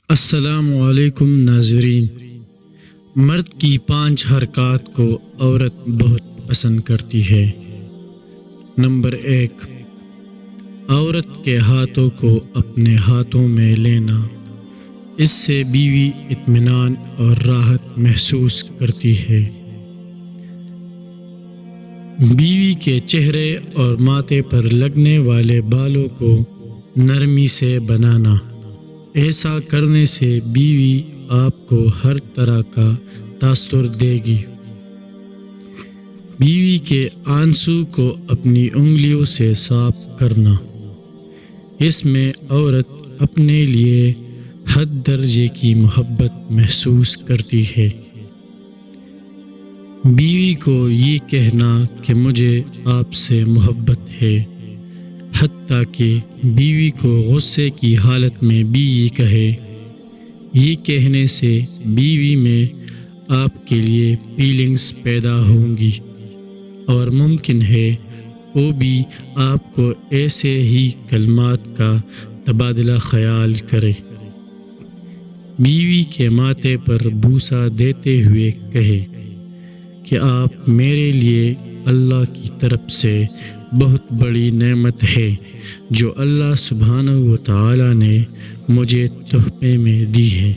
السلام علیکم ناظرین۔ مرد کی 5 حرکات کو عورت بہت پسند کرتی ہے۔ نمبر 1، عورت کے ہاتھوں کو اپنے ہاتھوں میں لینا۔ اس سے بیوی اطمینان اور راحت محسوس کرتی ہے۔ بیوی کے چہرے اور ماتھے پر لگنے والے بالوں کو نرمی سے بنانا۔ ایسا کرنے سے بیوی آپ کو ہر طرح کا تاثر دے گی۔ بیوی کے آنسو کو اپنی انگلیوں سے صاف کرنا۔ اس میں عورت اپنے لیے حد درجے کی محبت محسوس کرتی ہے۔ بیوی کو یہ کہنا کہ مجھے آپ سے محبت ہے، حتیٰ کہ بیوی کو غصے کی حالت میں بھی یہ کہے۔ یہ کہنے سے بیوی میں آپ کے لیے فیلنگز پیدا ہوں گی اور ممکن ہے وہ بھی آپ کو ایسے ہی کلمات کا تبادلہ خیال کرے۔ بیوی کے ماتھے پر بوسہ دیتے ہوئے کہے کہ آپ میرے لیے اللہ کی طرف سے بہت بڑی نعمت ہے جو اللہ سبحانہ و تعالی نے مجھے تحفے میں دی ہے۔